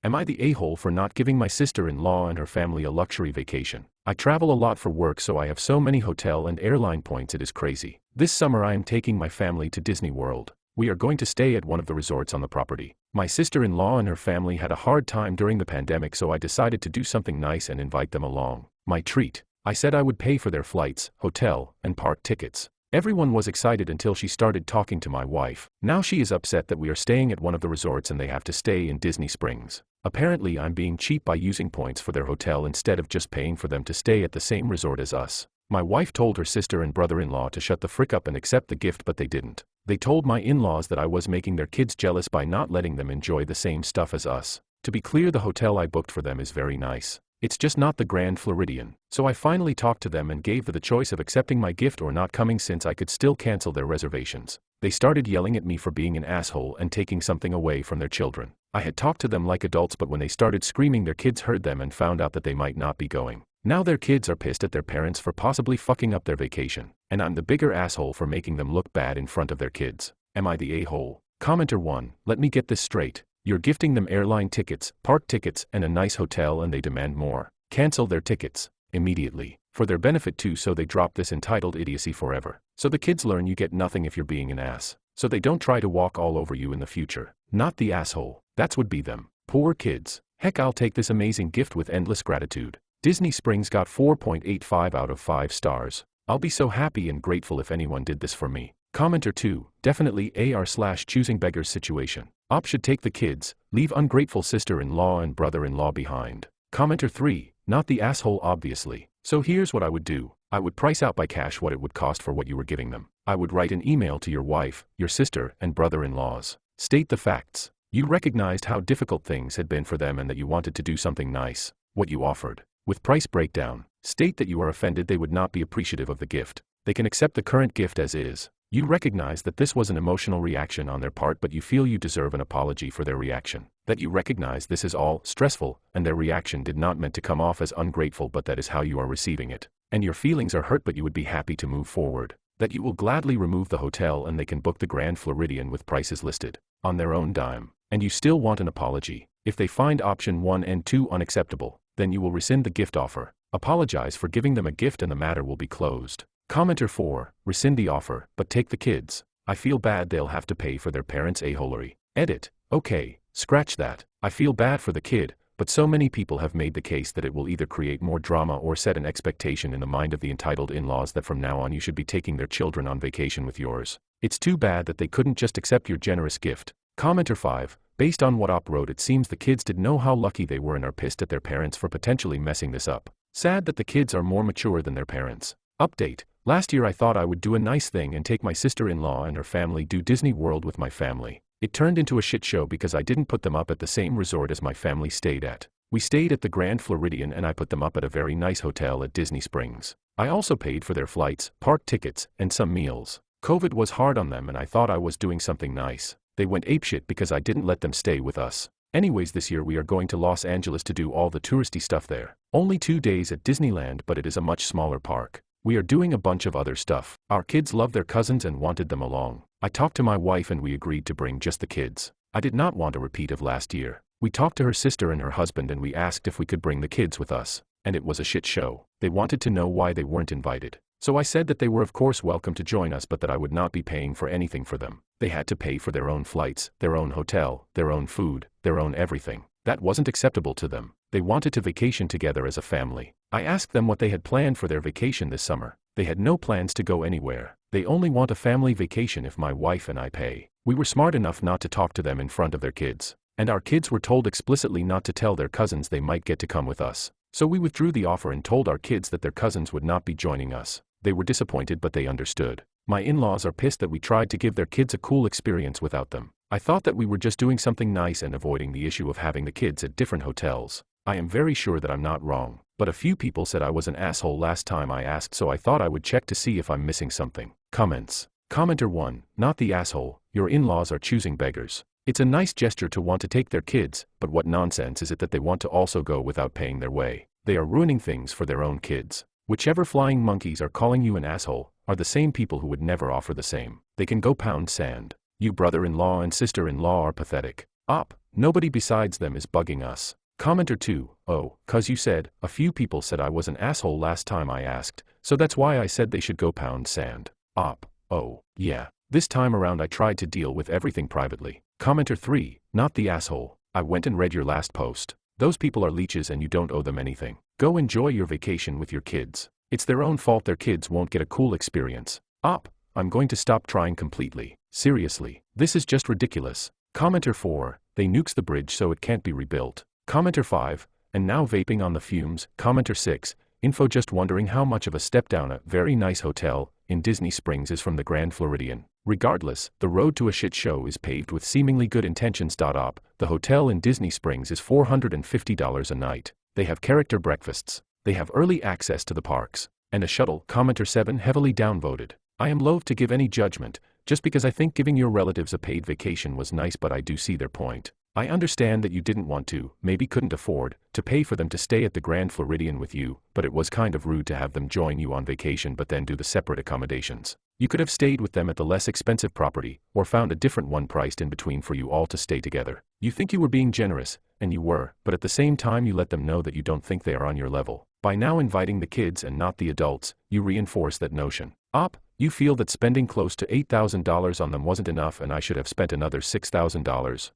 Am I the a-hole for not giving my sister-in-law and her family a luxury vacation? I travel a lot for work, so I have so many hotel and airline points it is crazy. This summer I am taking my family to Disney World. We are going to stay at one of the resorts on the property. My sister-in-law and her family had a hard time during the pandemic, so I decided to do something nice and invite them along. My treat. I said I would pay for their flights, hotel, and park tickets. Everyone was excited until she started talking to my wife. Now she is upset that we are staying at one of the resorts and they have to stay in Disney Springs. Apparently I'm being cheap by using points for their hotel instead of just paying for them to stay at the same resort as us. My wife told her sister and brother-in-law to shut the frick up and accept the gift, but they didn't. They told my in-laws that I was making their kids jealous by not letting them enjoy the same stuff as us. To be clear, the hotel I booked for them is very nice. It's just not the Grand Floridian. So I finally talked to them and gave them the choice of accepting my gift or not coming, since I could still cancel their reservations. They started yelling at me for being an asshole and taking something away from their children. I had talked to them like adults, but when they started screaming, their kids heard them and found out that they might not be going. Now their kids are pissed at their parents for possibly fucking up their vacation, and I'm the bigger asshole for making them look bad in front of their kids. Am I the a-hole? Commenter 1, let me get this straight. You're gifting them airline tickets, park tickets, and a nice hotel, and they demand more. Cancel their tickets immediately. For their benefit too, so they drop this entitled idiocy forever. So the kids learn you get nothing if you're being an ass. So they don't try to walk all over you in the future. Not the asshole. That's would be them. Poor kids. Heck, I'll take this amazing gift with endless gratitude. Disney Springs got 4.85 out of 5 stars. I'll be so happy and grateful if anyone did this for me. Commenter 2, definitely AR/choosing beggars situation. Op should take the kids, leave ungrateful sister-in-law and brother-in-law behind. Commenter 3, not the asshole obviously. So here's what I would do. I would price out by cash what it would cost for what you were giving them. I would write an email to your wife, your sister, and brother-in-laws. State the facts. You recognized how difficult things had been for them and that you wanted to do something nice. What you offered. With price breakdown. State that you are offended they would not be appreciative of the gift. They can accept the current gift as is. You recognize that this was an emotional reaction on their part, but you feel you deserve an apology for their reaction. That you recognize this is all stressful, and their reaction did not meant to come off as ungrateful, but that is how you are receiving it. And your feelings are hurt, but you would be happy to move forward. That you will gladly remove the hotel and they can book the Grand Floridian with prices listed on their own dime. And you still want an apology. If they find option 1 and 2 unacceptable, then you will rescind the gift offer. Apologize for giving them a gift and the matter will be closed. Commenter 4, rescind the offer, but take the kids. I feel bad they'll have to pay for their parents' a-holery. Edit. Okay, scratch that. I feel bad for the kid, but so many people have made the case that it will either create more drama or set an expectation in the mind of the entitled in-laws that from now on you should be taking their children on vacation with yours. It's too bad that they couldn't just accept your generous gift. Commenter 5, based on what Op wrote, it seems the kids did know how lucky they were and are pissed at their parents for potentially messing this up. Sad that the kids are more mature than their parents. Update. Last year I thought I would do a nice thing and take my sister-in-law and her family do Disney World with my family. It turned into a shit show because I didn't put them up at the same resort as my family stayed at. We stayed at the Grand Floridian and I put them up at a very nice hotel at Disney Springs. I also paid for their flights, park tickets, and some meals. COVID was hard on them and I thought I was doing something nice. They went apeshit because I didn't let them stay with us. Anyways, this year we are going to Los Angeles to do all the touristy stuff there. Only 2 days at Disneyland, but it is a much smaller park. We are doing a bunch of other stuff. Our kids love their cousins and wanted them along. I talked to my wife and we agreed to bring just the kids. I did not want a repeat of last year. We talked to her sister and her husband and we asked if we could bring the kids with us. And it was a shit show. They wanted to know why they weren't invited. So I said that they were of course welcome to join us, but that I would not be paying for anything for them. They had to pay for their own flights, their own hotel, their own food, their own everything. That wasn't acceptable to them. They wanted to vacation together as a family. I asked them what they had planned for their vacation this summer. They had no plans to go anywhere. They only want a family vacation if my wife and I pay. We were smart enough not to talk to them in front of their kids. And our kids were told explicitly not to tell their cousins they might get to come with us. So we withdrew the offer and told our kids that their cousins would not be joining us. They were disappointed, but they understood. My in-laws are pissed that we tried to give their kids a cool experience without them. I thought that we were just doing something nice and avoiding the issue of having the kids at different hotels. I am very sure that I'm not wrong, but a few people said I was an asshole last time I asked, so I thought I would check to see if I'm missing something. Comments. Commenter 1, not the asshole, your in-laws are choosing beggars. It's a nice gesture to want to take their kids, but what nonsense is it that they want to also go without paying their way? They are ruining things for their own kids. Whichever flying monkeys are calling you an asshole are the same people who would never offer the same. They can go pound sand. You brother-in-law and sister-in-law are pathetic. Op, nobody besides them is bugging us. Commenter 2, oh, 'cause you said, a few people said I was an asshole last time I asked, so that's why I said they should go pound sand. Op, oh, yeah. This time around I tried to deal with everything privately. Commenter 3, not the asshole. I went and read your last post. Those people are leeches and you don't owe them anything. Go enjoy your vacation with your kids. It's their own fault their kids won't get a cool experience. Op, I'm going to stop trying completely. Seriously, this is just ridiculous. Commenter 4, they nukes the bridge so it can't be rebuilt. Commenter 5, and now vaping on the fumes. Commenter 6, info just wondering how much of a step down a very nice hotel in Disney Springs is from the Grand Floridian. Regardless, the road to a shit show is paved with seemingly good intentions. Op, the hotel in Disney Springs is $450 a night. They have character breakfasts. They have early access to the parks. And a shuttle. Commenter 7 heavily downvoted. I am loath to give any judgment, just because I think giving your relatives a paid vacation was nice, but I do see their point. I understand that you didn't want to, maybe couldn't afford, to pay for them to stay at the Grand Floridian with you, but it was kind of rude to have them join you on vacation but then do the separate accommodations. You could have stayed with them at the less expensive property, or found a different one priced in between for you all to stay together. You think you were being generous, and you were, but at the same time you let them know that you don't think they are on your level. By now inviting the kids and not the adults, you reinforce that notion. Op, you feel that spending close to $8,000 on them wasn't enough and I should have spent another $6,000.